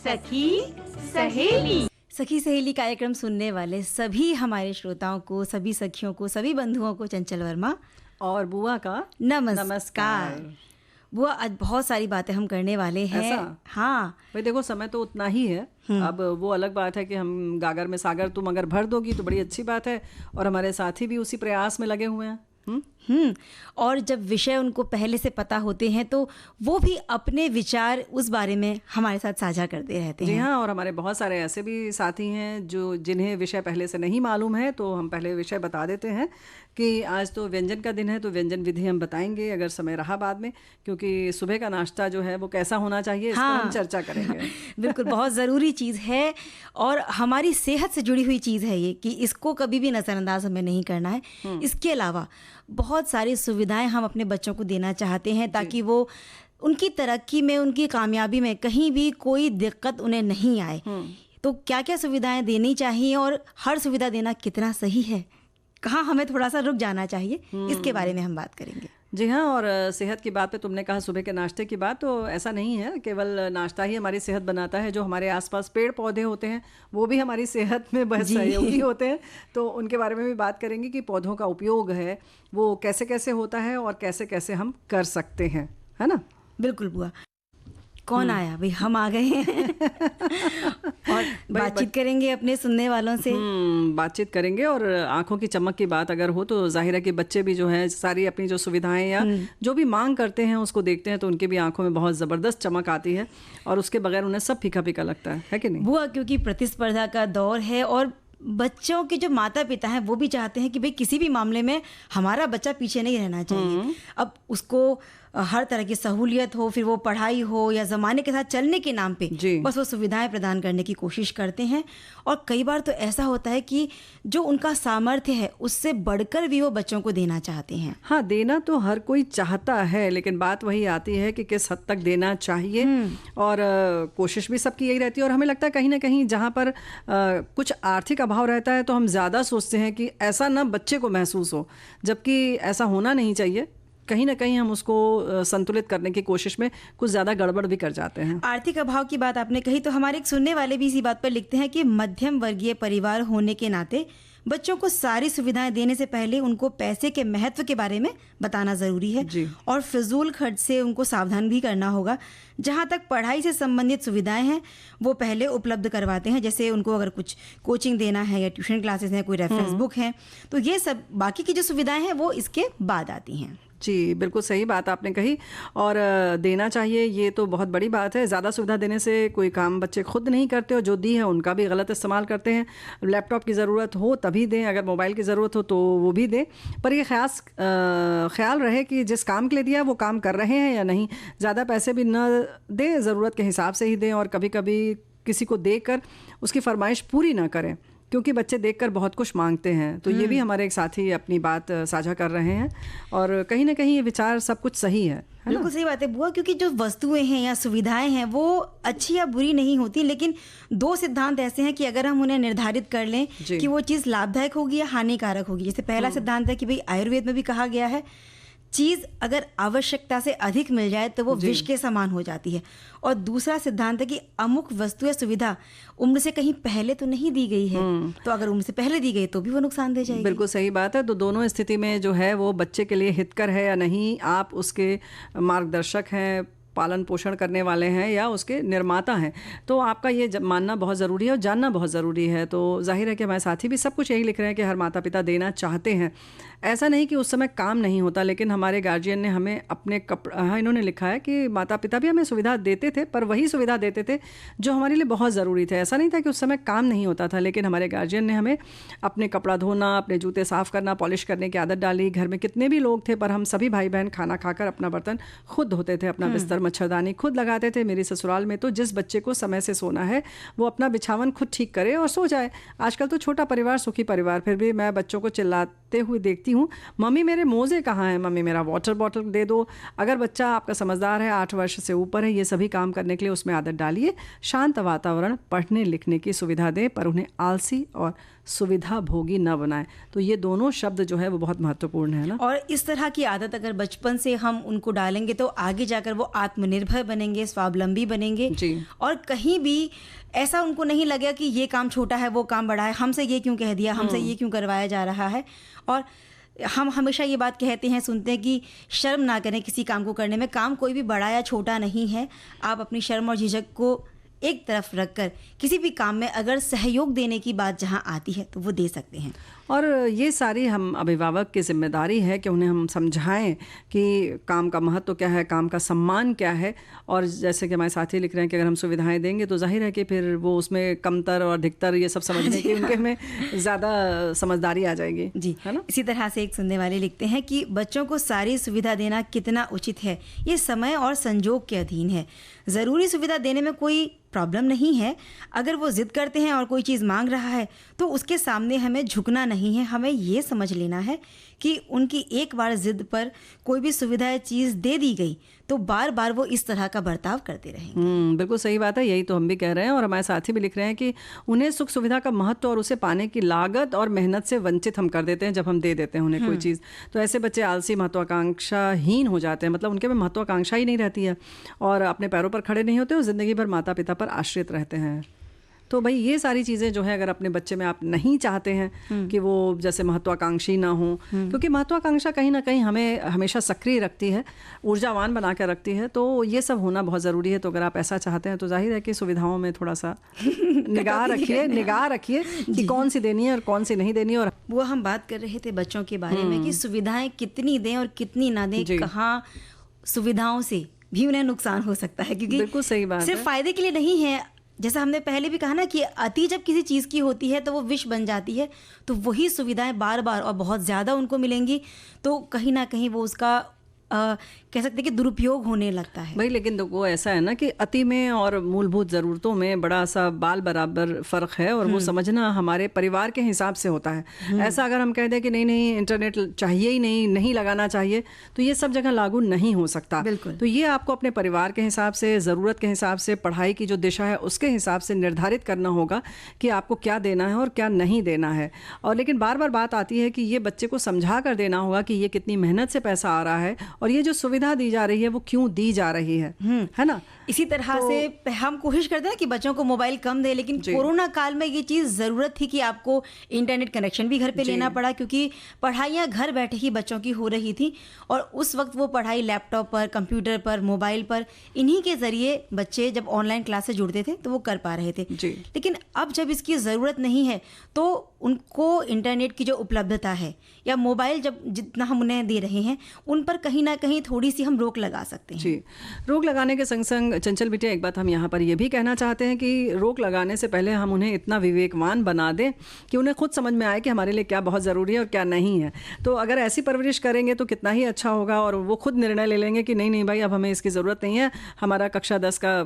सखी सहेली। सखी सहेली कार्यक्रम सुनने वाले सभी हमारे श्रोताओं को, सभी सखियों को, सभी बंधुओं को चंचल वर्मा और बुआ का नमस्कार। बुआ, आज बहुत सारी बातें हम करने वाले हैं। ऐसा? हाँ भाई देखो, समय तो उतना ही है। अब वो अलग बात है कि हम गागर में सागर तुम अगर भर दोगी तो बड़ी अच्छी बात है, और हमारे साथी भी उसी प्रयास में लगे हुए हैं। और जब विषय उनको पहले से पता होते हैं तो वो भी अपने विचार उस बारे में हमारे साथ साझा करते रहते हैं। जी हाँ, और हमारे बहुत सारे ऐसे भी साथी हैं जो जिन्हें विषय पहले से नहीं मालूम है, तो हम पहले विषय बता देते हैं कि आज तो व्यंजन का दिन है, तो व्यंजन विधि हम बताएंगे अगर समय रहा बाद में, क्योंकि सुबह का नाश्ता जो है वो कैसा होना चाहिए इस पर हम चर्चा करेंगे। बिल्कुल, बहुत ज़रूरी चीज़ है और हमारी सेहत से जुड़ी हुई चीज़ है ये, कि इसको कभी भी नज़रअंदाज हमें नहीं करना है। इसके अलावा बहुत सारी सुविधाएं हम अपने बच्चों को देना चाहते हैं ताकि वो उनकी तरक्की में, उनकी कामयाबी में कहीं भी कोई दिक्कत उन्हें नहीं आए। तो क्या क्या सुविधाएं देनी चाहिए और हर सुविधा देना कितना सही है, कहाँ हमें थोड़ा सा रुक जाना चाहिए, इसके बारे में हम बात करेंगे। जी हाँ, और सेहत की बात पे तुमने कहा सुबह के नाश्ते की बात, तो ऐसा नहीं है केवल नाश्ता ही हमारी सेहत बनाता है। जो हमारे आसपास पेड़ पौधे होते हैं वो भी हमारी सेहत में बहुत सहयोगी होते हैं, तो उनके बारे में भी बात करेंगे कि पौधों का उपयोग है वो कैसे कैसे होता है और कैसे कैसे हम कर सकते हैं, है ना। बिल्कुल बुआ। कौन आया भाई? हम आ गए हैं और बातचीत करेंगे अपने सुनने वालों से। बातचीत करेंगे, और आंखों की चमक की बात अगर हो तो जाहिर है कि बच्चे भी जो है सारी अपनी जो सुविधाएं या जो भी मांग करते हैं उसको देखते हैं तो उनकी भी आंखों में बहुत ज़बरदस्त चमक आती है, और उसके बगैर उन्हें सब फीका फीका लगता है कि नहीं बुआ? क्योंकि प्रतिस्पर्धा का दौर है और बच्चों के जो माता पिता हैं वो भी चाहते हैं कि भाई किसी भी मामले में हमारा बच्चा पीछे नहीं रहना चाहिए। अब उसको हर तरह की सहूलियत हो, फिर वो पढ़ाई हो या ज़माने के साथ चलने के नाम पे बस वो सुविधाएं प्रदान करने की कोशिश करते हैं। और कई बार तो ऐसा होता है कि जो उनका सामर्थ्य है उससे बढ़कर भी वो बच्चों को देना चाहते हैं। हाँ, देना तो हर कोई चाहता है, लेकिन बात वही आती है कि किस हद तक देना चाहिए, और कोशिश भी सबकी यही रहती है। और हमें लगता है कहीं ना कहीं जहाँ पर कुछ आर्थिक अभाव रहता है तो हम ज़्यादा सोचते हैं कि ऐसा ना बच्चे को महसूस हो, जबकि ऐसा होना नहीं चाहिए। कहीं ना कहीं हम उसको संतुलित करने की कोशिश में कुछ ज़्यादा गड़बड़ भी कर जाते हैं। आर्थिक अभाव की बात आपने कही तो हमारे एक सुनने वाले भी इसी बात पर लिखते हैं कि मध्यम वर्गीय परिवार होने के नाते बच्चों को सारी सुविधाएं देने से पहले उनको पैसे के महत्व के बारे में बताना ज़रूरी है और फिजूल खर्च से उनको सावधान भी करना होगा। जहाँ तक पढ़ाई से संबंधित सुविधाएं हैं वो पहले उपलब्ध करवाते हैं, जैसे उनको अगर कुछ कोचिंग देना है या ट्यूशन क्लासेस हैं, कोई रेफरेंस बुक है, तो ये सब बाकी की जो सुविधाएं हैं वो इसके बाद आती हैं। जी, बिल्कुल सही बात आपने कही, और देना चाहिए, ये तो बहुत बड़ी बात है। ज़्यादा सुविधा देने से कोई काम बच्चे खुद नहीं करते और जो दी है उनका भी गलत इस्तेमाल करते हैं। लैपटॉप की ज़रूरत हो तभी दें, अगर मोबाइल की ज़रूरत हो तो वो भी दें, पर ये ख्याल रहे कि जिस काम के लिए दिया वो काम कर रहे हैं या नहीं। ज़्यादा पैसे भी न दें, ज़रूरत के हिसाब से ही दें, और कभी कभी किसी को देकर उसकी फरमाइश पूरी ना करें, क्योंकि बच्चे देखकर बहुत कुछ मांगते हैं। तो ये भी हमारे एक साथी अपनी बात साझा कर रहे हैं, और कहीं ना कहीं ये विचार सब कुछ सही है। बिल्कुल सही बात है बुआ, क्योंकि जो वस्तुएं हैं या सुविधाएं हैं वो अच्छी या बुरी नहीं होती, लेकिन दो सिद्धांत ऐसे हैं कि अगर हम उन्हें निर्धारित कर लें कि वो चीज़ लाभदायक होगी या हानिकारक होगी। जैसे पहला सिद्धांत है कि भाई आयुर्वेद में भी कहा गया है, चीज़ अगर आवश्यकता से अधिक मिल जाए तो वो विष के समान हो जाती है। और दूसरा सिद्धांत है कि अमुक वस्तु या सुविधा उम्र से कहीं पहले तो नहीं दी गई है, तो अगर उम्र से पहले दी गई तो भी वो नुकसान दे जाएगी। बिल्कुल सही बात है। तो दोनों स्थिति में जो है वो बच्चे के लिए हितकर है या नहीं, आप उसके मार्गदर्शक हैं, पालन पोषण करने वाले हैं या उसके निर्माता हैं, तो आपका ये मानना बहुत ज़रूरी है और जानना बहुत ज़रूरी है। तो जाहिर है कि हमारे साथी भी सब कुछ यही लिख रहे हैं कि हर माता पिता देना चाहते हैं। ऐसा नहीं कि उस समय काम नहीं होता, लेकिन हमारे गार्जियन ने हमें अपने इन्होंने लिखा है कि माता पिता भी हमें सुविधा देते थे, पर वही सुविधा देते थे जो हमारे लिए बहुत ज़रूरी थे। ऐसा नहीं था कि उस समय काम नहीं होता था, लेकिन हमारे गार्जियन ने हमें अपने कपड़ा धोना, अपने जूते साफ़ करना, पॉलिश करने की आदत डाली। घर में कितने भी लोग थे पर हम सभी भाई बहन खाना खाकर अपना बर्तन खुद धोते थे, अपना बिस्तर मच्छरदानी खुद लगाते थे। मेरी ससुराल में तो जिस बच्चे को समय से सोना है वो अपना बिछावन खुद ठीक करे और सो जाए। आजकल तो छोटा परिवार सुखी परिवार, फिर भी मैं बच्चों को चिल्लाते करते हुए देखती हूँ, मम्मी मेरे मोज़े कहाँ हैं, मम्मी मेरा वाटर बॉटल दे दो। अगर बच्चा आपका समझदार है, 8 वर्ष से ऊपर है, ये सभी काम करने के लिए उसमें आदत डालिए। शांत वातावरण, पढ़ने लिखने की सुविधा दें, पर उन्हें आलसी और सुविधा भोगी न बनाएं। तो ये दोनों शब्द जो है वो बहुत महत्वपूर्ण है ना। और इस तरह की आदत अगर बचपन से हम उनको डालेंगे तो आगे जाकर वो आत्मनिर्भर बनेंगे, स्वावलंबी बनेंगे जी। और कहीं भी ऐसा उनको नहीं लगेगा कि ये काम छोटा है, वो काम बड़ा है, हमसे ये क्यों कह दिया, हमसे ये क्यों करवाया जा रहा है। और हम हमेशा ये बात कहते हैं, सुनते हैं कि शर्म ना करें किसी काम को करने में। काम कोई भी बड़ा या छोटा नहीं है। आप अपनी शर्म और झिझक को एक तरफ रखकर किसी भी काम में अगर सहयोग देने की बात जहां आती है तो वो दे सकते हैं। और ये सारी हम अभिभावक की जिम्मेदारी है कि उन्हें हम समझाएं कि काम का महत्व क्या है, काम का सम्मान क्या है। और जैसे कि हमारे साथी लिख रहे हैं कि अगर हम सुविधाएं देंगे तो जाहिर है कि फिर वो उसमें कमतर और अधिकतर ये सब समझने की उनके में ज़्यादा समझदारी आ जाएगी जी, है ना। इसी तरह से एक सुनने वाले लिखते हैं कि बच्चों को सारी सुविधा देना कितना उचित है, ये समय और संजोग के अधीन है। ज़रूरी सुविधा देने में कोई प्रॉब्लम नहीं है। अगर वो ज़िद करते हैं और कोई चीज़ मांग रहा है तो उसके सामने हमें झुकना नहीं है। हमें ये समझ लेना है कि उनकी एक बार ज़िद पर कोई भी सुविधा या चीज़ दे दी गई तो बार बार वो इस तरह का बर्ताव करते रहेंगे। बिल्कुल सही बात है। यही तो हम भी कह रहे हैं और हमारे साथी भी लिख रहे हैं कि उन्हें सुख सुविधा का महत्व और उसे पाने की लागत और मेहनत से वंचित हम कर देते हैं जब हम दे देते हैं उन्हें कोई चीज़। तो ऐसे बच्चे आलसी, महत्वाकांक्षाहीन हो जाते हैं। मतलब उनके में महत्वाकांक्षा ही नहीं रहती है और अपने पैरों पर खड़े नहीं होते और ज़िंदगी भर माता पिता पर आश्रित रहते हैं। तो भाई ये सारी चीज़ें जो है अगर अपने बच्चे में आप नहीं चाहते हैं कि वो जैसे महत्वाकांक्षी ना हो, क्योंकि महत्वाकांक्षा कहीं ना कहीं हमें हमेशा सक्रिय रखती है, ऊर्जावान बना कर रखती है। तो ये सब होना बहुत ज़रूरी है। तो अगर आप ऐसा चाहते हैं तो जाहिर है कि सुविधाओं में थोड़ा सा निगाह रखिए कि कौन सी देनी है और कौन सी नहीं देनी। और वो हम बात कर रहे थे बच्चों के बारे में कि सुविधाएं कितनी दें और कितनी ना दें, कहाँ सुविधाओं से भी उन्हें नुकसान हो सकता है, क्योंकि बिल्कुल सही बात सिर्फ फायदे के लिए नहीं है। जैसा हमने पहले भी कहा ना कि अति जब किसी चीज़ की होती है तो वो विष बन जाती है। तो वही सुविधाएं बार बार और बहुत ज़्यादा उनको मिलेंगी तो कहीं ना कहीं वो उसका कह सकते हैं कि दुरुपयोग होने लगता है भाई। लेकिन वो ऐसा है ना कि अति में और मूलभूत ज़रूरतों में बड़ा सा बाल बराबर फ़र्क है और वो समझना हमारे परिवार के हिसाब से होता है। ऐसा अगर हम कह दें कि नहीं इंटरनेट चाहिए ही नहीं लगाना चाहिए, तो ये सब जगह लागू नहीं हो सकता। बिल्कुल। तो ये आपको अपने परिवार के हिसाब से, ज़रूरत के हिसाब से, पढ़ाई की जो दिशा है उसके हिसाब से निर्धारित करना होगा कि आपको क्या देना है और क्या नहीं देना है। और लेकिन बार बार बात आती है कि ये बच्चे को समझा कर देना होगा कि ये कितनी मेहनत से पैसा आ रहा है और ये जो सुविधा दी जा रही है वो क्यों दी जा रही है ना। इसी तरह से हम कोशिश करते हैं कि बच्चों को मोबाइल कम दे, लेकिन कोरोना काल में ये चीज़ ज़रूरत थी कि आपको इंटरनेट कनेक्शन भी घर पे लेना पड़ा, क्योंकि पढ़ाइयाँ घर बैठे ही बच्चों की हो रही थी और उस वक्त वो पढ़ाई लैपटॉप पर, कंप्यूटर पर, मोबाइल पर, इन्हीं के ज़रिए बच्चे जब ऑनलाइन क्लास से जुड़ते थे तो वो कर पा रहे थे। लेकिन अब जब इसकी ज़रूरत नहीं है तो उनको इंटरनेट की जो उपलब्धता है या मोबाइल जब जितना हम उन्हें दे रहे हैं उन पर कहीं ना कहीं थोड़ी सी हम रोक लगा सकते हैं। जी, रोक लगाने के संग संग चंचल बिटिया एक बात हम यहाँ पर ये भी कहना चाहते हैं कि रोक लगाने से पहले हम उन्हें इतना विवेकवान बना दें कि उन्हें खुद समझ में आए कि हमारे लिए क्या बहुत ज़रूरी है और क्या नहीं है। तो अगर ऐसी परवरिश करेंगे तो कितना ही अच्छा होगा और वो खुद निर्णय ले लेंगे कि नहीं भाई अब हमें इसकी ज़रूरत नहीं है, हमारा कक्षा 10 का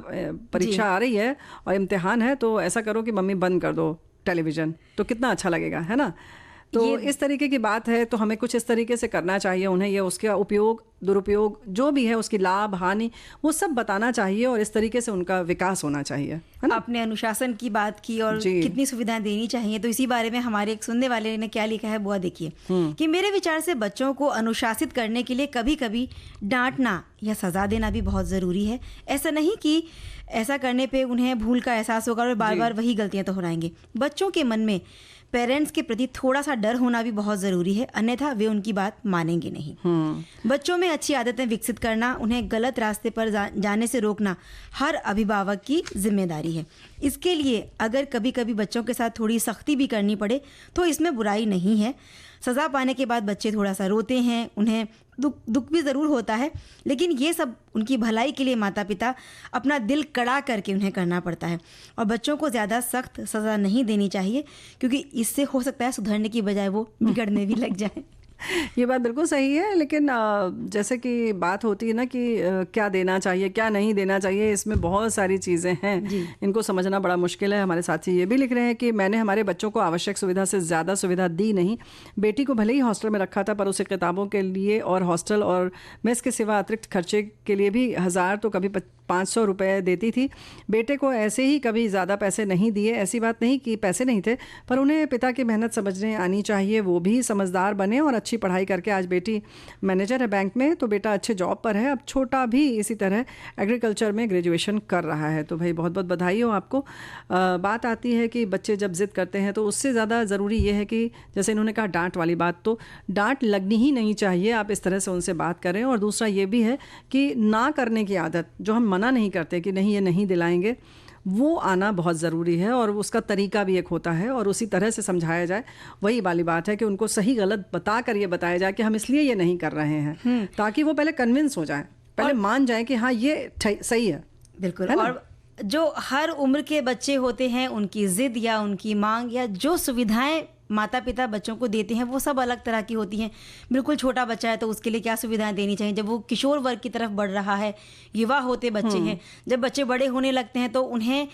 परीक्षा आ रही है और इम्तिहान है, तो ऐसा करो कि मम्मी बंद कर दो टेलीविज़न, तो कितना अच्छा लगेगा, है ना। तो इस तरीके की बात है। तो हमें कुछ इस तरीके से करना चाहिए उन्हें, ये उसका उपयोग दुरुपयोग जो भी है उसकी लाभ हानि वो सब बताना चाहिए और इस तरीके से उनका विकास होना चाहिए, है ना। आपने अनुशासन की बात की और कितनी सुविधाएं देनी चाहिए, तो इसी बारे में हमारे एक सुनने वाले ने क्या लिखा है बुआ देखिए कि मेरे विचार से बच्चों को अनुशासित करने के लिए कभी कभी डांटना या सजा देना भी बहुत ज़रूरी है। ऐसा नहीं कि ऐसा करने पे उन्हें भूल का एहसास होगा और बार बार वही गलतियां दोहराएंगे। बच्चों के मन में पेरेंट्स के प्रति थोड़ा सा डर होना भी बहुत ज़रूरी है, अन्यथा वे उनकी बात मानेंगे नहीं। बच्चों में अच्छी आदतें विकसित करना, उन्हें गलत रास्ते पर जाने से रोकना हर अभिभावक की जिम्मेदारी है। इसके लिए अगर कभी कभी बच्चों के साथ थोड़ी सख्ती भी करनी पड़े तो इसमें बुराई नहीं है। सज़ा पाने के बाद बच्चे थोड़ा सा रोते हैं, उन्हें दुख भी ज़रूर होता है, लेकिन ये सब उनकी भलाई के लिए माता पिता अपना दिल कड़ा करके उन्हें करना पड़ता है। और बच्चों को ज़्यादा सख्त सज़ा नहीं देनी चाहिए, क्योंकि इससे हो सकता है सुधरने की बजाय वो बिगड़ने भी लग जाए। ये बात बिल्कुल सही है, लेकिन जैसे कि बात होती है ना कि क्या देना चाहिए क्या नहीं देना चाहिए, इसमें बहुत सारी चीज़ें हैं, इनको समझना बड़ा मुश्किल है। हमारे साथी ये भी लिख रहे हैं कि मैंने हमारे बच्चों को आवश्यक सुविधा से ज़्यादा सुविधा दी नहीं। बेटी को भले ही हॉस्टल में रखा था, पर उसे किताबों के लिए और हॉस्टल और मेस के सिवा अतिरिक्त खर्चे के लिए भी 1000 तो कभी 500 रुपये देती थी। बेटे को ऐसे ही कभी ज़्यादा पैसे नहीं दिए। ऐसी बात नहीं कि पैसे नहीं थे, पर उन्हें पिता की मेहनत समझने आनी चाहिए, वो भी समझदार बने और अच्छी पढ़ाई करके, आज बेटी मैनेजर है बैंक में, तो बेटा अच्छे जॉब पर है। अब छोटा भी इसी तरह एग्रीकल्चर में ग्रेजुएशन कर रहा है। तो भाई बहुत बहुत बधाई हो आपको। बात आती है कि बच्चे जब ज़िद करते हैं तो उससे ज़्यादा ज़रूरी ये है कि जैसे इन्होंने कहा डांट वाली बात, तो डांट लगनी ही नहीं चाहिए, आप इस तरह से उनसे बात करें। और दूसरा ये भी है कि ना करने की आदत, जो हम मना नहीं करते कि नहीं ये नहीं दिलाएंगे, वो आना बहुत ज़रूरी है। और उसका तरीका भी एक होता है और उसी तरह से समझाया जाए। वही वाली बात है कि उनको सही गलत बता कर ये बताया जाए कि हम इसलिए ये नहीं कर रहे हैं, ताकि वो पहले कन्विंस हो जाए, पहले मान जाए कि हाँ ये सही है। बिल्कुल। और जो हर उम्र के बच्चे होते हैं, उनकी ज़िद या उनकी मांग या जो सुविधाएं माता पिता बच्चों को देते हैं वो सब अलग तरह की होती हैं। बिल्कुल छोटा बच्चा है तो उसके लिए क्या सुविधाएं देनी चाहिए, जब वो किशोर वर्ग की तरफ बढ़ रहा है, युवा होते बच्चे हैं, जब बच्चे बड़े होने लगते हैं तो उन्हें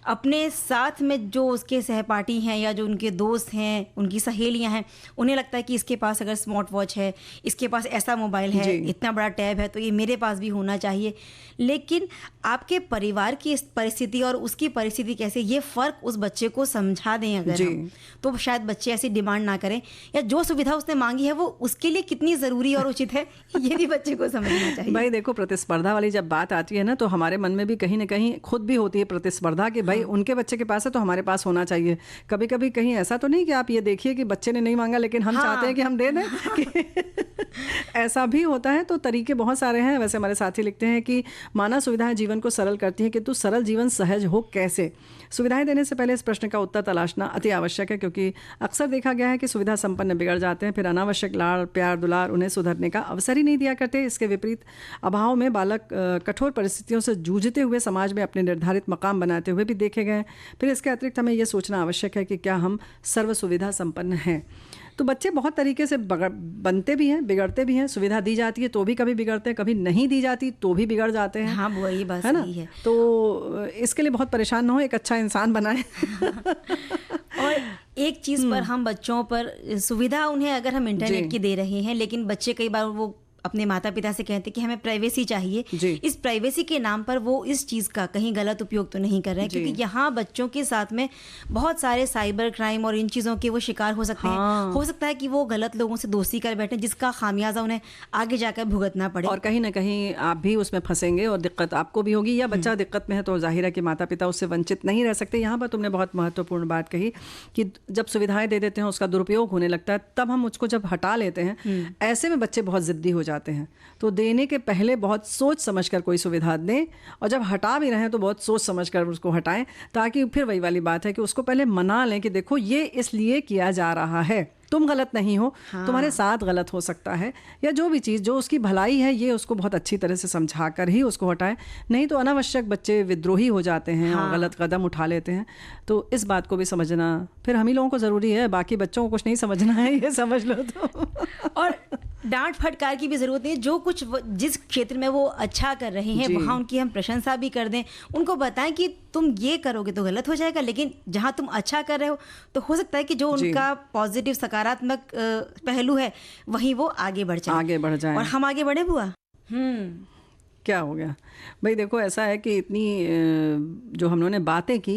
अपने साथ में जो उसके सहपाठी हैं या जो उनके दोस्त हैं, उनकी सहेलियां हैं, उन्हें लगता है कि इसके पास अगर स्मार्ट वॉच है, इसके पास ऐसा मोबाइल है, इतना बड़ा टैब है, तो ये मेरे पास भी होना चाहिए। लेकिन आपके परिवार की परिस्थिति और उसकी परिस्थिति कैसे, ये फ़र्क उस बच्चे को समझा दें अगर हम, तो शायद बच्चे ऐसी डिमांड ना करें, या जो सुविधा उसने मांगी है वो उसके लिए कितनी ज़रूरी और उचित है, ये भी बच्चे को समझना चाहिए। भाई देखो, प्रतिस्पर्धा वाली जब बात आती है ना, तो हमारे मन में भी कहीं ना कहीं खुद भी होती है प्रतिस्पर्धा कि भाई उनके बच्चे के पास है तो हमारे पास होना चाहिए। कभी कभी कहीं ऐसा तो नहीं कि आप ये देखिए कि बच्चे ने नहीं मांगा लेकिन हम चाहते हैं कि हम दे दें कि ऐसा भी होता है। तो तरीके बहुत सारे हैं। वैसे हमारे साथी लिखते हैं कि माना सुविधाएं जीवन को सरल करती हैं, किंतु सरल जीवन सहज हो कैसे। सुविधाएं देने से पहले इस प्रश्न का उत्तर तलाशना अति आवश्यक है, क्योंकि अक्सर देखा गया है कि सुविधा संपन्न बिगड़ जाते हैं, फिर अनावश्यक लाड़ प्यार दुलार उन्हें सुधरने का अवसर ही नहीं दिया करते। इसके विपरीत अभाव में बालक कठोर परिस्थितियों से जूझते हुए समाज में अपने निर्धारित मकाम बनाते हुए भी देखे गए। फिर इसके अतिरिक्त हमें यह सोचना आवश्यक है कि क्या हम सर्व सुविधा संपन्न हैं। तो बच्चे बहुत तरीके से बनते भी हैं, बिगड़ते भी हैं। सुविधा दी जाती है तो भी कभी बिगड़ते हैं, कभी नहीं दी जाती तो भी बिगड़ जाते हैं। हाँ, वही बात है ना? सही है। तो इसके लिए बहुत परेशान ना हो, एक अच्छा इंसान बनाएं। और एक चीज़ पर हम बच्चों पर सुविधा उन्हें अगर हम इंटरनेट की दे रहे हैं, लेकिन बच्चे कई बार वो अपने माता पिता से कहते हैं कि हमें प्राइवेसी चाहिए। इस प्राइवेसी के नाम पर वो इस चीज़ का कहीं गलत उपयोग तो नहीं कर रहे हैं, क्योंकि यहाँ बच्चों के साथ में बहुत सारे साइबर क्राइम और इन चीज़ों के वो शिकार हो सकते हैं। हो सकता है कि वो गलत लोगों से दोस्ती कर बैठे, जिसका खामियाजा उन्हें आगे जाकर भुगतना पड़े, और कहीं ना कहीं आप भी उसमें फंसेंगे और दिक्कत आपको भी होगी, या बच्चा दिक्कत में है तो जाहिर है कि माता पिता उससे वंचित नहीं रह सकते। यहाँ पर तुमने बहुत महत्वपूर्ण बात कही कि जब सुविधाएं दे देते हैं उसका दुरुपयोग होने लगता है, तब हम उसको जब हटा लेते हैं, ऐसे में बच्चे बहुत जिद्दी हो जाते हैं। तो देने के पहले बहुत सोच समझकर कोई सुविधा दें, और जब हटा भी रहे हैं तो बहुत सोच समझकर उसको हटाएं, ताकि फिर वही वाली बात है कि उसको पहले मना लें कि देखो ये इसलिए किया जा रहा है, तुम गलत नहीं हो, तुम्हारे साथ गलत हो सकता है, या जो भी चीज़ जो उसकी भलाई है, ये उसको बहुत अच्छी तरह से समझा कर ही उसको हटाएं। नहीं तो अनावश्यक बच्चे विद्रोही हो जाते हैं और गलत कदम उठा लेते हैं। तो इस बात को भी समझना फिर हम ही लोगों को ज़रूरी है, बाकी बच्चों को कुछ नहीं समझना है, ये समझ लो। तो और डांट फटकार की भी ज़रूरत नहीं है। जो कुछ जिस क्षेत्र में वो अच्छा कर रहे हैं वहाँ उनकी हम प्रशंसा भी कर दें, उनको बताएं कि तुम ये करोगे तो गलत हो जाएगा, लेकिन जहाँ तुम अच्छा कर रहे हो तो हो सकता है कि जो उनका पॉजिटिव सकारात्मक पहलू है वहीं वो आगे बढ़ जाए और हम आगे बढ़े। बुआ क्या हो गया भाई? देखो ऐसा है कि इतनी जो हम लोगों ने बातें की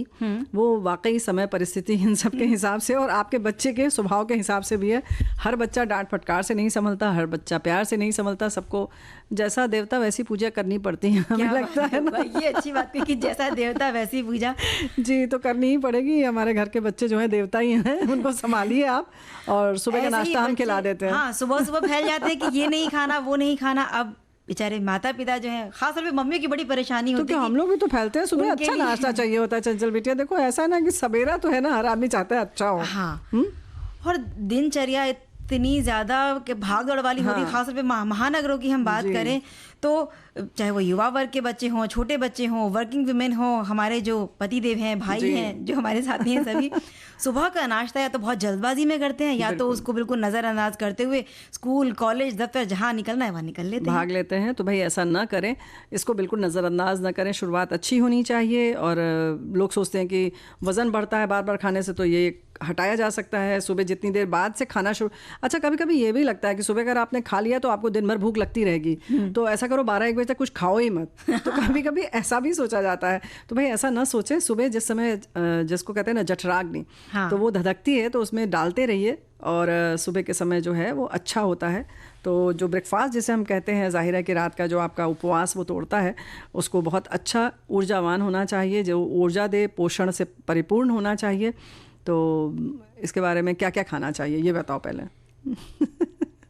वो वाकई समय परिस्थिति इन सब के हिसाब से और आपके बच्चे के स्वभाव के हिसाब से भी है। हर बच्चा डांट फटकार से नहीं संभलता, हर बच्चा प्यार से नहीं संभलता। सबको जैसा देवता वैसी पूजा करनी पड़ती है, हमें लगता है ना। ये अच्छी बात है कि जैसा देवता वैसी पूजा जी, तो करनी ही पड़ेगी। हमारे घर के बच्चे जो है देवता ही हैं, उनको संभालिए आप। और सुबह का नाश्ता हम खिला देते हैं। हाँ, सुबह सुबह फैल जाते हैं कि ये नहीं खाना वो नहीं खाना। अब बेचारे माता पिता जो है, खास तौर पे मम्मी की बड़ी परेशानी होती है। तो हम लोग भी तो फैलते हैं, सुबह अच्छा नाश्ता चाहिए होता है। चंचल बिटिया देखो ऐसा ना कि सवेरा तो है ना, हर आदमी चाहता है अच्छा हो। हाँ, और दिनचर्या इतनी ज़्यादा भाग दौड़ वाली होती है, खासतौर पे महानगरों की हम बात करें तो चाहे वो युवा वर्ग के बच्चे हों, छोटे बच्चे हों, वर्किंग वुमेन हों, हमारे जो पतिदेव हैं, भाई हैं, जो हमारे साथी हैं, सभी सुबह का नाश्ता या तो बहुत जल्दबाजी में करते हैं या तो उसको बिल्कुल नज़रअंदाज करते हुए स्कूल, कॉलेज, दफ्तर जहाँ निकलना है वहाँ निकल लेते हैं, भाग लेते हैं। तो भाई ऐसा ना करें, इसको बिल्कुल नज़रअंदाज ना करें। शुरुआत अच्छी होनी चाहिए। और लोग सोचते हैं कि वज़न बढ़ता है बार बार खाने से, तो ये हटाया जा सकता है। सुबह जितनी देर बाद से खाना शुरू, अच्छा कभी कभी ये भी लगता है कि सुबह अगर आपने खा लिया तो आपको दिन भर भूख लगती रहेगी, तो ऐसा करो 12-1 बजे तक कुछ खाओ ही मत। तो कभी कभी ऐसा भी सोचा जाता है। तो भाई ऐसा ना सोचें। सुबह जिस समय जिसको कहते हैं ना जठराग्नि, तो वो धधकती है, तो उसमें डालते रहिए। और सुबह के समय जो है वो अच्छा होता है। तो जो ब्रेकफास्ट जिसे हम कहते हैं, ज़ाहिर है कि रात का जो आपका उपवास वो तोड़ता है, उसको बहुत अच्छा ऊर्जावान होना चाहिए, जो ऊर्जा दे, पोषण से परिपूर्ण होना चाहिए। तो इसके बारे में क्या क्या खाना चाहिए ये बताओ पहले।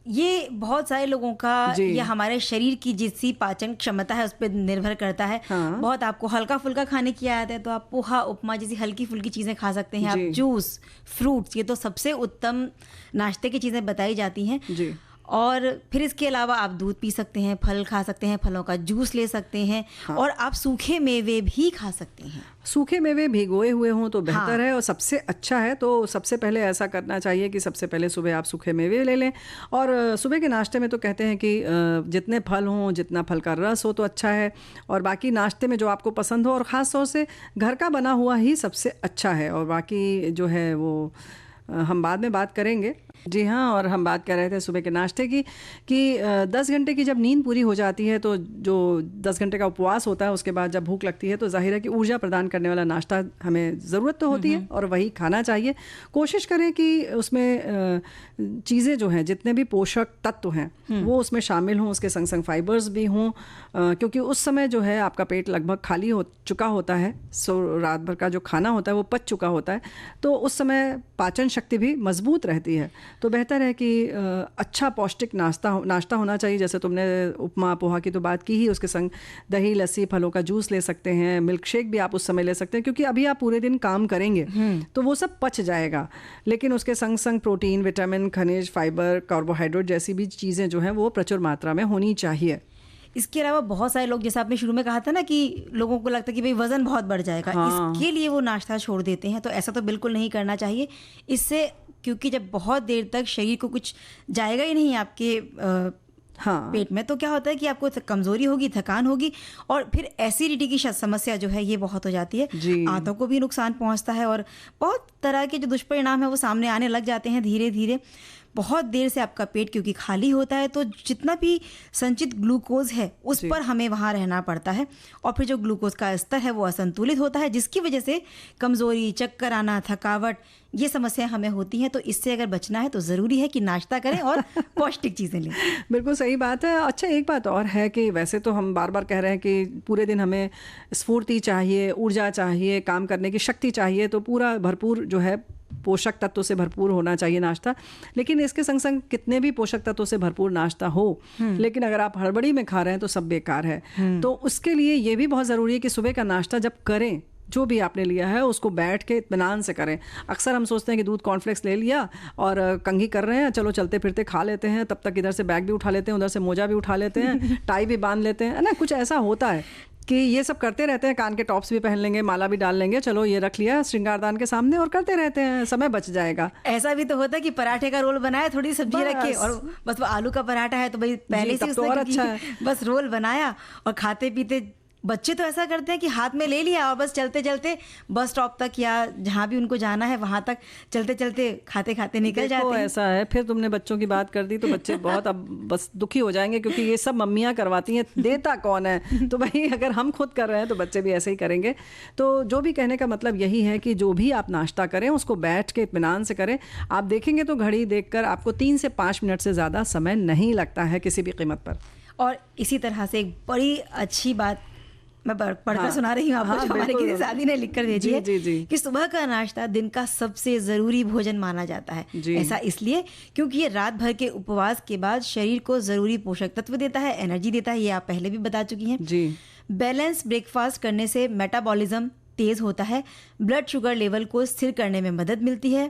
ये बहुत सारे लोगों का या हमारे शरीर की जितनी पाचन क्षमता है उस पर निर्भर करता है। बहुत आपको हल्का फुल्का खाने की आदत है तो आप पोहा, उपमा जैसी हल्की फुल्की चीज़ें खा सकते हैं। आप जूस, फ्रूट्स, ये तो सबसे उत्तम नाश्ते की चीज़ें बताई जाती हैं जी। और फिर इसके अलावा आप दूध पी सकते हैं, फल खा सकते हैं, फलों का जूस ले सकते हैं। और आप सूखे मेवे भी खा सकते हैं। सूखे मेवे भिगोए हुए हों तो बेहतर है और सबसे अच्छा है। तो सबसे पहले ऐसा करना चाहिए कि सबसे पहले सुबह आप सूखे मेवे ले लें। और सुबह के नाश्ते में तो कहते हैं कि जितने फल हों, जितना फल का रस हो तो अच्छा है। और बाकी नाश्ते में जो आपको पसंद हो, और ख़ास तौर से घर का बना हुआ ही सबसे अच्छा है। और बाकी जो है वो हम बाद में बात करेंगे। जी हाँ, और हम बात कर रहे थे सुबह के नाश्ते की कि 10 घंटे की जब नींद पूरी हो जाती है तो जो 10 घंटे का उपवास होता है उसके बाद जब भूख लगती है तो जाहिर है कि ऊर्जा प्रदान करने वाला नाश्ता हमें ज़रूरत तो होती है और वही खाना चाहिए। कोशिश करें कि उसमें चीज़ें जो हैं, जितने भी पोषक तत्व हैं वो उसमें शामिल हों, उसके संग संग फाइबर्स भी हों, क्योंकि उस समय जो है आपका पेट लगभग खाली हो चुका होता है। सो रात भर का जो खाना होता है वो पच चुका होता है, तो उस समय पाचन शक्ति भी मजबूत रहती है। तो बेहतर है कि अच्छा पौष्टिक नाश्ता होना चाहिए। जैसे तुमने उपमा पोहा की तो बात की ही, उसके संग दही, लस्सी, फलों का जूस ले सकते हैं, मिल्क शेक भी आप उस समय ले सकते हैं, क्योंकि अभी आप पूरे दिन काम करेंगे तो वो सब पच जाएगा। लेकिन उसके संग संग प्रोटीन, विटामिन, खनिज, फाइबर, कार्बोहाइड्रेट जैसी भी चीज़ें जो हैं वो प्रचुर मात्रा में होनी चाहिए। इसके अलावा बहुत सारे लोग, जैसे आपने शुरू में कहा था ना कि लोगों को लगता है कि भाई वज़न बहुत बढ़ जाएगा, इसके लिए वो नाश्ता छोड़ देते हैं। तो ऐसा तो बिल्कुल नहीं करना चाहिए। इससे, क्योंकि जब बहुत देर तक शरीर को कुछ जाएगा ही नहीं आपके पेट में, तो क्या होता है कि आपको कमज़ोरी होगी, थकान होगी और फिर एसिडिटी की समस्या जो है ये बहुत हो जाती है। आंतों को भी नुकसान पहुंचता है और बहुत तरह के जो दुष्परिणाम है वो सामने आने लग जाते हैं धीरे धीरे। बहुत देर से आपका पेट क्योंकि खाली होता है तो जितना भी संचित ग्लूकोज है उस पर हमें वहाँ रहना पड़ता है और फिर जो ग्लूकोज का स्तर है वो असंतुलित होता है, जिसकी वजह से कमज़ोरी, चक्कर आना, थकावट, ये समस्याएं हमें होती हैं। तो इससे अगर बचना है तो ज़रूरी है कि नाश्ता करें और पौष्टिक चीज़ें लें। बिल्कुल सही बात है। अच्छा, एक बात और है कि वैसे तो हम बार बार कह रहे हैं कि पूरे दिन हमें स्फूर्ति चाहिए, ऊर्जा चाहिए, काम करने की शक्ति चाहिए, तो पूरा भरपूर जो है पोषक तत्वों से भरपूर होना चाहिए नाश्ता। लेकिन इसके संग संग कितने भी पोषक तत्वों से भरपूर नाश्ता हो, लेकिन अगर आप हड़बड़ी में खा रहे हैं तो सब बेकार है। तो उसके लिए ये भी बहुत ज़रूरी है कि सुबह का नाश्ता जब करें, जो भी आपने लिया है उसको बैठ के इत्मीनान से करें। अक्सर हम सोचते हैं कि दूध कॉर्नफ्लेक्स ले लिया और कंघी कर रहे हैं, चलो चलते फिरते खा लेते हैं, तब तक इधर से बैग भी उठा लेते हैं, उधर से मोजा भी उठा लेते हैं, टाई भी बांध लेते हैं, है ना। कुछ ऐसा होता है कि ये सब करते रहते हैं, कान के टॉप्स भी पहन लेंगे, माला भी डाल लेंगे, चलो ये रख लिया श्रृंगारदान के सामने और करते रहते हैं, समय बच जाएगा। ऐसा भी तो होता है कि पराठे का रोल बनाया, थोड़ी सब्जी रखी और बस वो आलू का पराठा है तो भाई पहले से उसने अच्छा है, बस रोल बनाया और खाते पीते। बच्चे तो ऐसा करते हैं कि हाथ में ले लिया और बस चलते चलते बस स्टॉप तक या जहाँ भी उनको जाना है वहाँ तक चलते चलते खाते खाते निकल जाते हैं। ऐसा है। फिर तुमने बच्चों की बात कर दी तो बच्चे बहुत अब बस दुखी हो जाएंगे, क्योंकि ये सब मम्मियाँ करवाती हैं, देता कौन है। तो भाई अगर हम खुद कर रहे हैं तो बच्चे भी ऐसे ही करेंगे। तो जो भी कहने का मतलब यही है कि जो भी आप नाश्ता करें उसको बैठ के इत्मीनान से करें। आप देखेंगे तो घड़ी देखकर आपको 3 से 5 मिनट से ज़्यादा समय नहीं लगता है किसी भी कीमत पर। और इसी तरह से एक बड़ी अच्छी बात मैं पढ़कर सुना रही हूँ आपको, जो हमारे किसी साथी ने लिख कर भेजी है कि सुबह का नाश्ता दिन का सबसे ज़रूरी भोजन माना जाता है। ऐसा इसलिए क्योंकि ये रात भर के उपवास के बाद शरीर को ज़रूरी पोषक तत्व देता है, एनर्जी देता है। ये आप पहले भी बता चुकी हैं। बैलेंस ब्रेकफास्ट करने से मेटाबॉलिज्म तेज़ होता है, ब्लड शुगर लेवल को स्थिर करने में मदद मिलती है,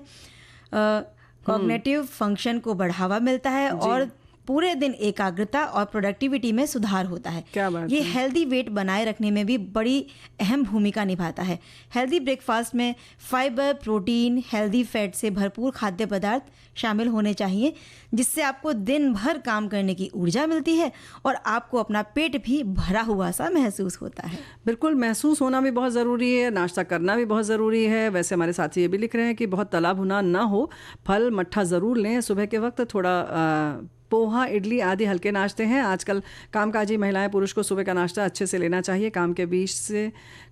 कॉग्निटिव फंक्शन को बढ़ावा मिलता है और पूरे दिन एकाग्रता और प्रोडक्टिविटी में सुधार होता है। क्या बात ये है। हेल्दी वेट बनाए रखने में भी बड़ी अहम भूमिका निभाता है। हेल्दी ब्रेकफास्ट में फाइबर, प्रोटीन, हेल्दी फैट से भरपूर खाद्य पदार्थ शामिल होने चाहिए, जिससे आपको दिन भर काम करने की ऊर्जा मिलती है और आपको अपना पेट भी भरा हुआ सा महसूस होता है। बिल्कुल, महसूस होना भी बहुत ज़रूरी है, नाश्ता करना भी बहुत ज़रूरी है। वैसे हमारे साथी ये भी लिख रहे हैं कि बहुत तला भुना ना हो, फल मट्ठा ज़रूर लें। सुबह के वक्त थोड़ा पोहा, इडली आदि हल्के नाश्ते हैं। आजकल कामकाजी महिलाएं, पुरुष को सुबह का नाश्ता अच्छे से लेना चाहिए। काम के बीच से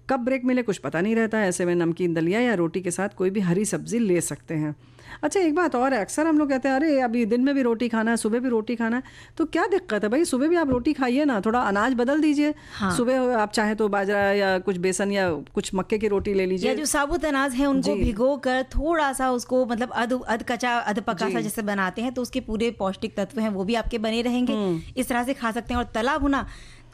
कब ब्रेक मिले कुछ पता नहीं रहता है। ऐसे में नमकीन दलिया या रोटी के साथ कोई भी हरी सब्जी ले सकते हैं। अच्छा, एक बात और है, अक्सर हम लोग कहते हैं अरे अभी दिन में भी रोटी खाना है, सुबह भी रोटी खाना है, तो क्या दिक्कत है भाई? सुबह भी आप रोटी खाइए ना, थोड़ा अनाज बदल दीजिए। हाँ। सुबह आप चाहे तो बाजरा या कुछ बेसन या कुछ मक्के की रोटी ले या लीजिए। जो साबुत अनाज है उनको भिगो कर थोड़ा सा उसको मतलब अध कच्चा अध पका सा जैसे बनाते हैं, तो उसके पूरे पौष्टिक तत्व हैं वो भी आपके बने रहेंगे। इस तरह से खा सकते हैं। और तला भुना,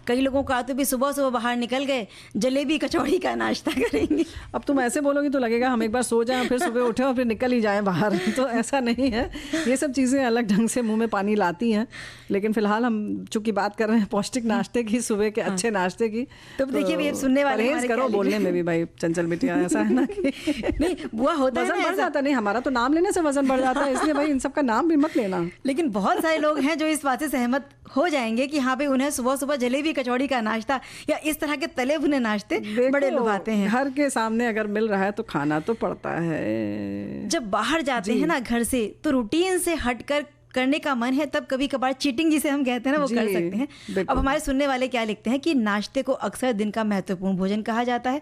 कई लोगों का तो भी सुबह सुबह बाहर निकल गए, जलेबी कचौड़ी का नाश्ता करेंगे। अब तुम ऐसे बोलोगी तो लगेगा हम एक बार सो जाएं, फिर सुबह उठे और फिर निकल ही जाएं बाहर। तो ऐसा नहीं है, ये सब चीज़ें अलग ढंग से मुंह में पानी लाती हैं। लेकिन फिलहाल हम चूंकि बात कर रहे हैं पौष्टिक नाश्ते की, सुबह के अच्छे नाश्ते की, तो देखिए भैया, सुनने वाले परहेज हमारे करो क्या बोलने में भी भाई, चंचल बिटिया। ऐसा है ना कि नहीं बुआ, होता है वजन ना बढ़ ऐसा। जाता। नहीं, हमारा तो नाम लेने से वजन बढ़ जाता है, इसलिए भाई इन सब का नाम भी मत लेना। लेकिन बहुत सारे लोग हैं जो इस बात से सहमत हो जाएंगे कि हाँ भाई, उन्हें सुबह सुबह जलेबी कचौड़ी का नाश्ता या इस तरह के तले भुने नाश्ते बड़े लुभाते हैं। घर के सामने अगर मिल रहा है तो खाना तो पड़ता है। जब बाहर जाते हैं ना घर से, तो रूटीन से हटकर करने का मन है, तब कभी कभार चीटिंग जिसे हम कहते हैं ना, वो कर सकते हैं। अब हमारे सुनने वाले क्या लिखते हैं कि नाश्ते को अक्सर दिन का महत्वपूर्ण भोजन कहा जाता है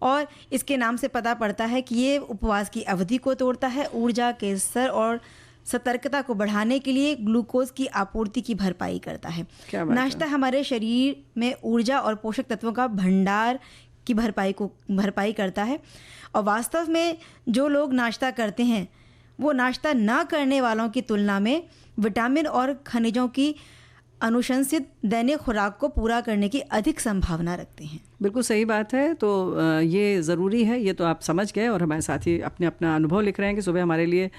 और इसके नाम से पता पड़ता है कि ये उपवास की अवधि को तोड़ता है, ऊर्जा के स्तर और सतर्कता को बढ़ाने के लिए ग्लूकोज की आपूर्ति की भरपाई करता है। नाश्ता हमारे शरीर में ऊर्जा और पोषक तत्वों का भंडार की भरपाई करता है। और वास्तव में जो लोग नाश्ता करते हैं वो नाश्ता ना करने वालों की तुलना में विटामिन और खनिजों की अनुशंसित दैनिक खुराक को पूरा करने की अधिक संभावना रखते हैं। बिल्कुल सही बात है। तो ये ज़रूरी है, ये तो आप समझ गए। और हमारे साथी अपने अपना अनुभव लिख रहे हैं कि सुबह हमारे लिए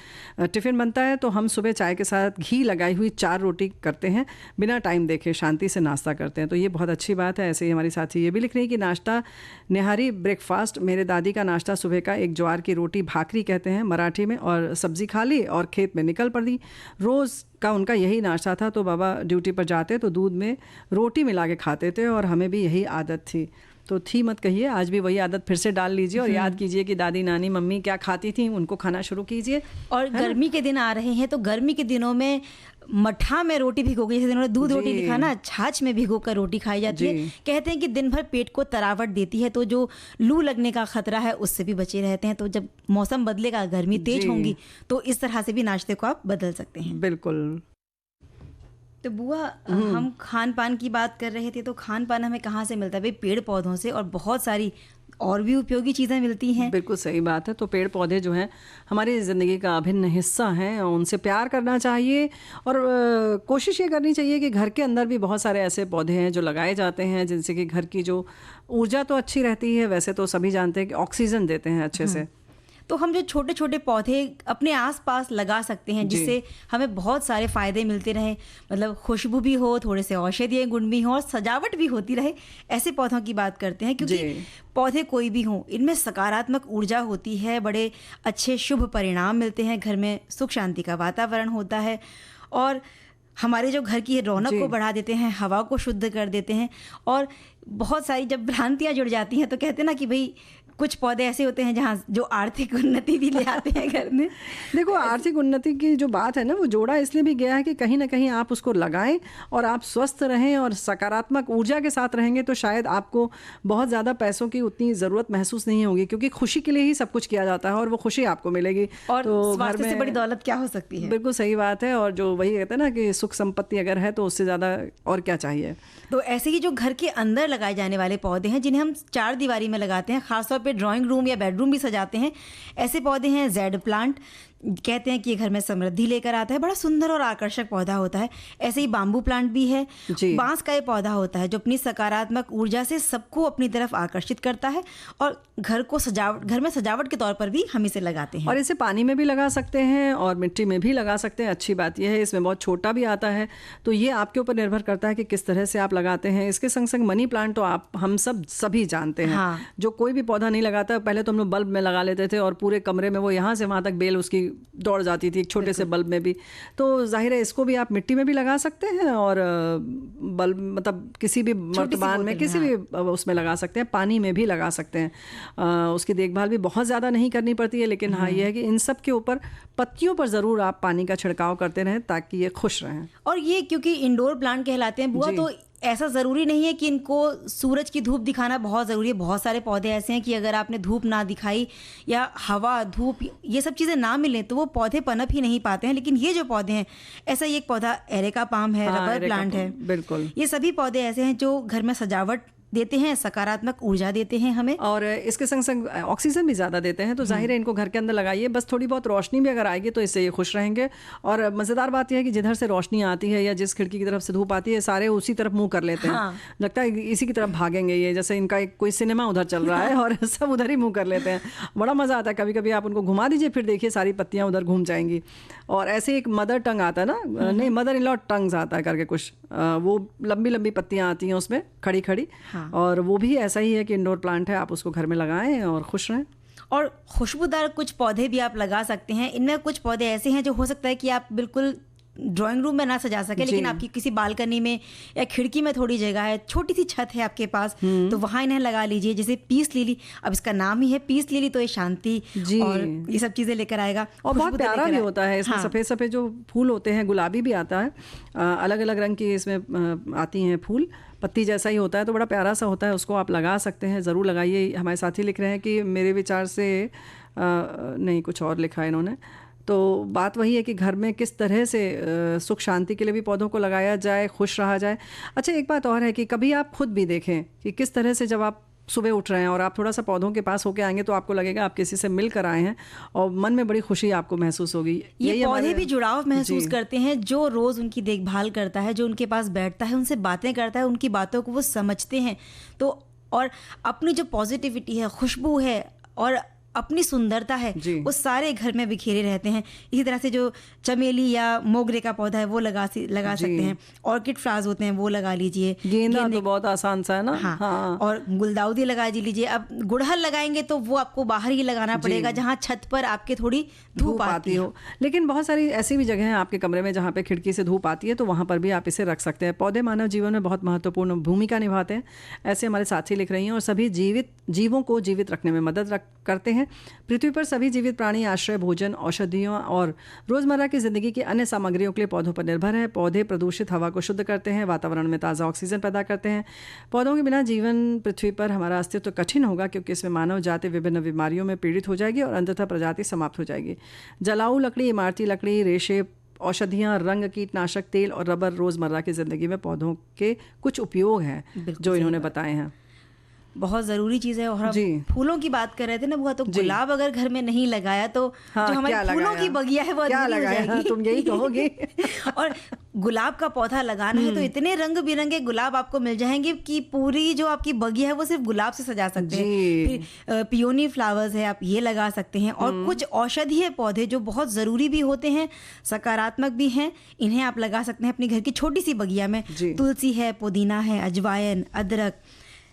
टिफ़िन बनता है तो हम सुबह चाय के साथ घी लगाई हुई 4 रोटी करते हैं, बिना टाइम देखे शांति से नाश्ता करते हैं। तो ये बहुत अच्छी बात है। ऐसे ही हमारी साथी ये भी लिख रही है कि नाश्ता निहारी ब्रेकफास्ट, मेरे दादी का नाश्ता सुबह का एक ज्वार की रोटी, भाकरी कहते हैं मराठी में, और सब्ज़ी खा ली और खेत में निकल पड़ी। रोज़ का उनका यही नाश्ता था। तो बाबा ड्यूटी पर जाते तो दूध में रोटी मिला के खाते थे और हमें भी यही आदत थी। तो थी मत कहिए, आज भी वही आदत फिर से डाल लीजिए और याद कीजिए कि दादी नानी मम्मी क्या खाती थी, उनको खाना शुरू कीजिए। और गर्मी के दिन आ रहे हैं तो गर्मी के दिनों में मट्ठा में रोटी भिगोगी, जैसे इन्होंने दूध रोटी लिखा ना, छाछ में भिगो कर रोटी खाई जाती है। कहते हैं कि दिन भर पेट को तरावट देती है, तो जो लू लगने का खतरा है उससे भी बचे रहते हैं। तो जब मौसम बदलेगा, गर्मी तेज होंगी, तो इस तरह से भी नाश्ते को आप बदल सकते हैं। बिल्कुल। तो बुआ, हम खान पान की बात कर रहे थे, तो खान पान हमें कहाँ से मिलता है भाई? पेड़ पौधों से, और बहुत सारी और भी उपयोगी चीज़ें मिलती हैं। बिल्कुल सही बात है। तो पेड़ पौधे जो हैं हमारी ज़िंदगी का अभिन्न हिस्सा हैं, उनसे प्यार करना चाहिए और कोशिश ये करनी चाहिए कि घर के अंदर भी बहुत सारे ऐसे पौधे हैं जो लगाए जाते हैं जिनसे कि घर की जो ऊर्जा तो अच्छी रहती है। वैसे तो सभी जानते हैं कि ऑक्सीजन देते हैं अच्छे से। तो हम जो छोटे छोटे पौधे अपने आसपास लगा सकते हैं, जिससे हमें बहुत सारे फ़ायदे मिलते रहे, मतलब खुशबू भी हो, थोड़े से औषधीय गुण भी हो और सजावट भी होती रहे, ऐसे पौधों की बात करते हैं। क्योंकि पौधे कोई भी हों, इनमें सकारात्मक ऊर्जा होती है, बड़े अच्छे शुभ परिणाम मिलते हैं, घर में सुख शांति का वातावरण होता है और हमारे जो घर की रौनक को बढ़ा देते हैं, हवा को शुद्ध कर देते हैं। और बहुत सारी जब भ्रांतियाँ जुड़ जाती हैं तो कहते हैं ना कि भाई कुछ पौधे ऐसे होते हैं जहाँ जो आर्थिक उन्नति भी ले आते हैं घर में। देखो, आर्थिक उन्नति की जो बात है ना, वो जोड़ा इसलिए भी गया है कि कहीं ना कहीं आप उसको लगाएं और आप स्वस्थ रहें और सकारात्मक ऊर्जा के साथ रहेंगे तो शायद आपको बहुत ज़्यादा पैसों की उतनी ज़रूरत महसूस नहीं होगी, क्योंकि खुशी के लिए ही सब कुछ किया जाता है और वो खुशी आपको मिलेगी। और तो स्वास्थ्य से बड़ी दौलत क्या हो सकती है? बिल्कुल सही बात है। और जो वही कहते हैं ना कि सुख संपत्ति अगर है तो उससे ज़्यादा और क्या चाहिए। तो ऐसे ही जो घर के अंदर लगाए जाने वाले पौधे हैं, जिन्हें हम चार दीवारी में लगाते हैं, खासतौर पे पे ड्राइंग रूम या बेडरूम भी सजाते हैं। ऐसे पौधे हैं जेड प्लांट, कहते हैं कि ये घर में समृद्धि लेकर आता है, बड़ा सुंदर और आकर्षक पौधा होता है। ऐसे ही बाम्बू प्लांट भी है, बांस का ये पौधा होता है जो अपनी सकारात्मक ऊर्जा से सबको अपनी तरफ आकर्षित करता है और घर में सजावट के तौर पर भी हम इसे लगाते हैं। और इसे पानी में भी लगा सकते हैं और मिट्टी में भी लगा सकते हैं। अच्छी बात यह है इसमें बहुत छोटा भी आता है, तो ये आपके ऊपर निर्भर करता है कि किस तरह से आप लगाते हैं। इसके संग संग मनी प्लांट तो हम सभी जानते हैं। हाँ। जो कोई भी पौधा नहीं लगाता, पहले तो हम लोग बल्ब में लगा लेते थे और पूरे कमरे में वो यहाँ से वहाँ तक बेल उसकी दौड़ जाती थी, एक छोटे से बल्ब में भी। तो जाहिर है इसको भी आप मिट्टी में भी लगा सकते हैं और बल्ब मतलब किसी भी मर्तबान में किसी भी उसमें लगा सकते हैं, पानी में भी लगा सकते हैं। उसकी देखभाल भी बहुत ज़्यादा नहीं करनी पड़ती है, लेकिन हाँ ये है कि इन सब के ऊपर पत्तियों पर ज़रूर आप पानी का छिड़काव करते रहें ताकि ये खुश रहें। और ये क्योंकि इंडोर प्लांट कहलाते हैं बुआ, तो ऐसा ज़रूरी नहीं है कि इनको सूरज की धूप दिखाना बहुत ज़रूरी है। बहुत सारे पौधे ऐसे हैं कि अगर आपने धूप ना दिखाई या हवा धूप ये सब चीज़ें ना मिलें तो वो पौधे पनप ही नहीं पाते हैं। लेकिन ये जो पौधे हैं, ऐसा ही एक पौधा एरेका पाम है, रबर प्लांट है, बिल्कुल ये सभी पौधे ऐसे हैं जो घर में सजावट देते हैं, सकारात्मक ऊर्जा देते हैं हमें, और इसके संग संग ऑक्सीजन भी ज़्यादा देते हैं। तो जाहिर है इनको घर के अंदर लगाइए, बस थोड़ी बहुत रोशनी भी अगर आएगी तो इससे ये खुश रहेंगे। और मज़ेदार बात यह है कि जिधर से रोशनी आती है या जिस खिड़की की तरफ से धूप आती है, सारे उसी तरफ मुंह कर लेते हैं। हाँ। लगता है इसी की तरफ भागेंगे ये, जैसे इनका एक कोई सिनेमा उधर चल रहा है और सब उधर ही मुँह कर लेते हैं। बड़ा मज़ा आता है। कभी कभी आप उनको घुमा दीजिए, फिर देखिए सारी पत्तियाँ उधर घूम जाएंगी। और ऐसे एक मदर टंग आता है ना, नहीं मदर इन लॉ टंग्स आता है करके कुछ, वो लंबी लंबी पत्तियाँ आती हैं उसमें खड़ी खड़ी। हाँ। और वो भी ऐसा ही है कि इंडोर प्लांट है, आप उसको घर में लगाएं और खुश रहें। और खुशबूदार कुछ पौधे भी आप लगा सकते हैं। इनमें कुछ पौधे ऐसे हैं जो हो सकता है कि आप बिल्कुल ड्राइंग रूम में ना सजा सके, लेकिन आपकी किसी बालकनी में या खिड़की में थोड़ी जगह है, छोटी सी छत है आपके पास, तो वहां इन्हें लगा लीजिए। जैसे पीस लिली, अब इसका नाम ही है पीस लिली, तो ये शांति और ये सब चीजें लेकर आएगा और बहुत प्यारा भी होता है। इसमें सफेद सफेद जो फूल होते हैं, गुलाबी भी आता है, अलग अलग रंग की इसमें आती हैं फूल, पत्ती जैसा ही होता है, तो बड़ा प्यारा सा होता है। उसको आप लगा सकते हैं, ज़रूर लगाइए। हमारे साथी लिख रहे हैं कि मेरे विचार से नहीं, कुछ और लिखा है इन्होंने। तो बात वही है कि घर में किस तरह से सुख शांति के लिए भी पौधों को लगाया जाए, खुश रहा जाए। अच्छा, एक बात और है कि कभी आप खुद भी देखें कि किस तरह से जब आप सुबह उठ रहे हैं और आप थोड़ा सा पौधों के पास होके आएंगे तो आपको लगेगा आप किसी से मिल कर आए हैं और मन में बड़ी खुशी आपको महसूस होगी। ये पौधे भी जुड़ाव महसूस करते हैं। जो रोज़ उनकी देखभाल करता है, जो उनके पास बैठता है, उनसे बातें करता है, उनकी बातों को वो समझते हैं, तो और अपनी जो पॉजिटिविटी है, खुशबू है और अपनी सुंदरता है, वो सारे घर में बिखेरे रहते हैं। इसी तरह से जो चमेली या मोगरे का पौधा है वो लगा सकते हैं। ऑर्किड फ्लावर्स होते हैं वो लगा लीजिए। गेंदा तो बहुत आसान सा है ना। हाँ। और गुलदाउदी लगा लीजिए। अब गुड़हल लगाएंगे तो वो आपको बाहर ही लगाना पड़ेगा, जहाँ छत पर आपके थोड़ी धूप आती हो। लेकिन बहुत सारी ऐसी भी जगह हैं आपके कमरे में जहाँ पे खिड़की से धूप आती है, तो वहाँ पर भी आप इसे रख सकते हैं। पौधे मानव जीवन में बहुत महत्वपूर्ण भूमिका निभाते हैं, ऐसे हमारे साथी लिख रही हैं, और सभी जीवों को जीवित रखने में मदद करते हैं। पृथ्वी पर सभी जीवित प्राणी आश्रय, भोजन, औषधियों और रोजमर्रा की जिंदगी की अन्य सामग्रियों के लिए पौधों पर निर्भर है। पौधे प्रदूषित हवा को शुद्ध करते हैं, वातावरण में ताज़ा ऑक्सीजन पैदा करते हैं। पौधों के बिना जीवन पृथ्वी पर हमारा अस्तित्व कठिन होगा, क्योंकि इसमें मानव जाति विभिन्न बीमारियों में पीड़ित हो जाएगी और अंततः प्रजाति समाप्त हो जाएगी। जलाऊ लकड़ी, इमारती लकड़ी, रेशे, औषधियाँ, रंग, कीटनाशक, तेल और रबर रोजमर्रा की जिंदगी में पौधों के कुछ उपयोग हैं जो इन्होंने बताए हैं। बहुत ज़रूरी चीज़ है। और हम फूलों की बात कर रहे थे ना बुआ, तो गुलाब अगर घर में नहीं लगाया तो जो हमारी फूलों की बगिया है वो अधूरी हो जाएगी। तुम यही कहोगे। और गुलाब का पौधा लगाना है तो इतने रंग बिरंगे गुलाब आपको मिल जाएंगे कि पूरी जो आपकी बगिया है वो सिर्फ गुलाब से सजा सकते हैं। फिर पियोनी फ्लावर्स है, आप ये लगा सकते हैं। और कुछ औषधीय पौधे जो बहुत ज़रूरी भी होते हैं, सकारात्मक भी हैं, इन्हें आप लगा सकते हैं अपनी घर की छोटी सी बगिया में। तुलसी है, पुदीना है, अजवाइन, अदरक,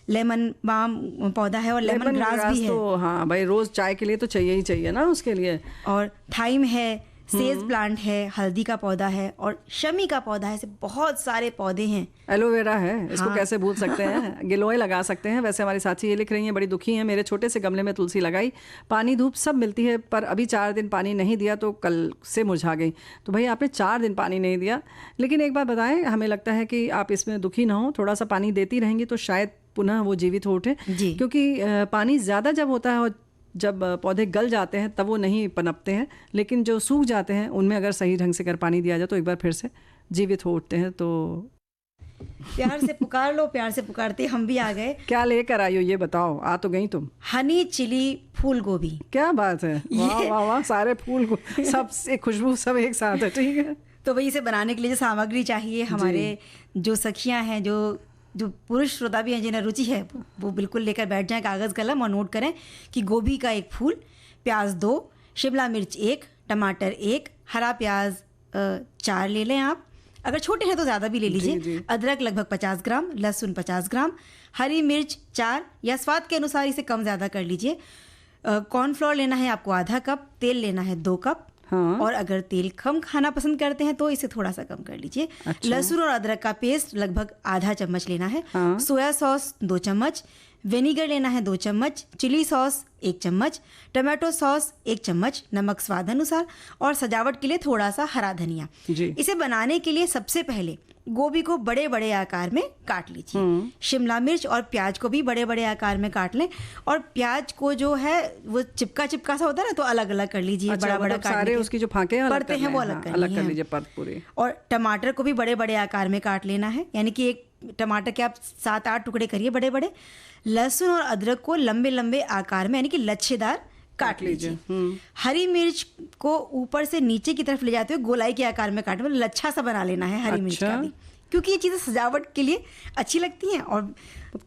लेमन बाम पौधा है और लेमन ग्रास भी है। तो हाँ भाई, रोज चाय के लिए तो चाहिए ही चाहिए ना उसके लिए। और थाइम है, सेज प्लांट है, हल्दी का पौधा है और शमी का पौधा है। ऐसे बहुत सारे पौधे हैं। एलोवेरा है, इसको कैसे भूल सकते हैं। गिलोय लगा सकते हैं। वैसे हमारी साथी ये लिख रही हैं, बड़ी दुखी हैं, मेरे छोटे से गमले में तुलसी लगाई, पानी धूप सब मिलती है, पर अभी 4 दिन पानी नहीं दिया तो कल से मुरझा गई। तो भाई आपने 4 दिन पानी नहीं दिया, लेकिन एक बात बताएं, हमें लगता है कि आप इसमें दुखी ना हो, थोड़ा सा पानी देती रहेंगी तो शायद पुनः वो जीवित हो उठे। क्योंकि पानी ज़्यादा जब होता है और जब पौधे गल जाते हैं तब वो नहीं पनपते हैं, लेकिन जो सूख जाते हैं उनमें अगर सही ढंग से अगर पानी दिया जाए तो एक बार फिर से जीवित हो उठते हैं। तो प्यार से पुकार लो, प्यार से पुकारते हम भी आ गए। क्या लेकर आई हो ये बताओ, आ तो गई तुम। हनी चिली फूल गोभी। क्या बात है, वाह वाह वाह, सारे फूल को सब से खुशबू सब एक साथ है, ठीक है। तो वही इसे बनाने के लिए जो सामग्री चाहिए, हमारे जो सखियां हैं, जो पुरुष श्रोता भी हैं जिन्हें रुचि है, वो बिल्कुल लेकर बैठ जाएं कागज़ कलम और नोट करें कि गोभी का 1 फूल, प्याज 2, शिमला मिर्च 1, टमाटर 1, हरा प्याज 4 ले लें आप, अगर छोटे हैं तो ज़्यादा भी ले लीजिए। अदरक लगभग 50 ग्राम, लहसुन 50 ग्राम, हरी मिर्च 4 या स्वाद के अनुसार इसे कम ज़्यादा कर लीजिए। कॉर्नफ्लोर लेना है आपको आधा कप, तेल लेना है 2 कप। हाँ। और अगर तेल कम खाना पसंद करते हैं तो इसे थोड़ा सा कम कर लीजिए। अच्छा। लहसुन और अदरक का पेस्ट लगभग आधा चम्मच लेना है। हाँ। सोया सॉस 2 चम्मच, विनेगर लेना है 2 चम्मच, चिली सॉस 1 चम्मच, टमाटो सॉस 1 चम्मच, नमक स्वाद अनुसार, और सजावट के लिए थोड़ा सा हरा धनिया। इसे बनाने के लिए सबसे पहले गोभी को बड़े बड़े आकार में काट लीजिए। शिमला मिर्च और प्याज को भी बड़े बड़े आकार में काट लें, और प्याज को जो है वो चिपका चिपका सा होता है ना, तो अलग अलग कर लीजिए। अच्छा, बड़ा बड़ा काट सारे उसकी जो फांके पड़ते हैं वो अलग कर लीजिए, परत पूरी। और टमाटर को भी बड़े बड़े आकार में काट लेना है, यानी कि एक टमाटर के आप 7-8 टुकड़े करिए बड़े बड़े। लहसुन और अदरक को लंबे लंबे आकार में यानी कि लच्छेदार काट लीजिए। हरी मिर्च को ऊपर से नीचे की तरफ ले जाते हुए गोलाई के आकार में काटना, मतलब लच्छा सा बना लेना है हरी मिर्च का भी, क्योंकि ये चीज़ें सजावट के लिए अच्छी लगती हैं। और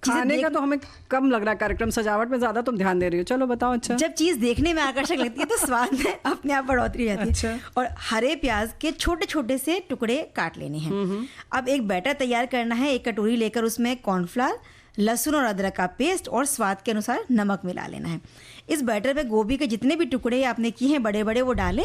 खाने का तो हमें कम लग रहा है कार्यक्रम, सजावट में ज़्यादा तुम ध्यान दे रही हो। चलो बताओ। अच्छा, जब चीज़ देखने में आकर्षक लगती है तो स्वाद में अपने आप बढ़ोतरी जाती है। अच्छा। और हरे प्याज के छोटे छोटे से टुकड़े काट लेने हैं। अब एक बैटर तैयार करना है। 1 कटोरी लेकर उसमें कॉर्नफ्लावर, लहसुन और अदरक का पेस्ट और स्वाद के अनुसार नमक मिला लेना है। इस बैटर में गोभी के जितने भी टुकड़े आपने किए हैं बड़े बड़े वो डालें,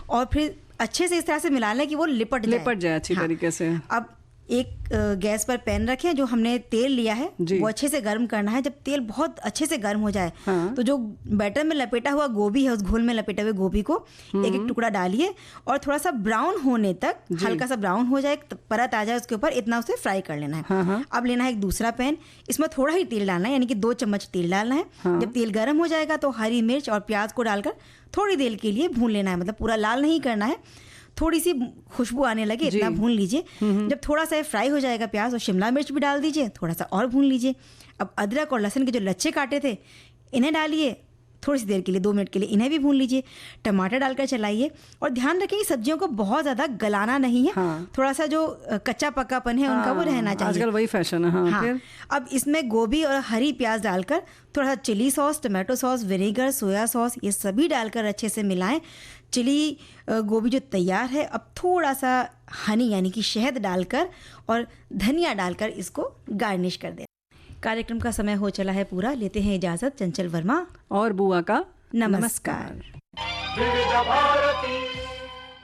और फिर अच्छे से इस तरह से मिला लें कि वो लिपट जाए अच्छी तरीके से। अब एक गैस पर पैन रखें, जो हमने तेल लिया है वो अच्छे से गर्म करना है। जब तेल बहुत अच्छे से गर्म हो जाए, तो जो बैटर में लपेटा हुआ गोभी है, उस घोल में लपेटे हुए गोभी को एक एक टुकड़ा डालिए, और थोड़ा सा ब्राउन होने तक, हल्का सा ब्राउन हो जाए, परत आ जाए उसके ऊपर, इतना उसे फ्राई कर लेना है। अब लेना है एक दूसरा पैन, इसमें थोड़ा ही तेल डालना है, यानी कि 2 चम्मच तेल डालना है। जब तेल गर्म हो जाएगा तो हरी मिर्च और प्याज को डालकर थोड़ी देर के लिए भून लेना है, मतलब पूरा लाल नहीं करना है, थोड़ी सी खुशबू आने लगे इतना भून लीजिए। जब थोड़ा सा फ्राई हो जाएगा प्याज, और शिमला मिर्च भी डाल दीजिए, थोड़ा सा और भून लीजिए। अब अदरक और लहसुन के जो लच्छे काटे थे इन्हें डालिए, थोड़ी सी देर के लिए 2 मिनट के लिए इन्हें भी भून लीजिए। टमाटर डालकर चलाइए, और ध्यान रखें कि सब्जियों को बहुत ज़्यादा गलाना नहीं है। थोड़ा सा जो कच्चा पक्कापन है उनका वो रहना चाहिए, आजकल वही फैशन है। फिर अब इसमें गोभी और हरी प्याज डालकर थोड़ा सा chilli sauce, tomato sauce, vinegar, soya sauce, ये सभी डालकर अच्छे से मिलाएं। चिली गोभी जो तैयार है, अब थोड़ा सा हनी यानी कि शहद डालकर और धनिया डालकर इसको गार्निश कर दें। कार्यक्रम का समय हो चला है पूरा, लेते हैं इजाज़त। चंचल वर्मा और बुआ का नमस्कार।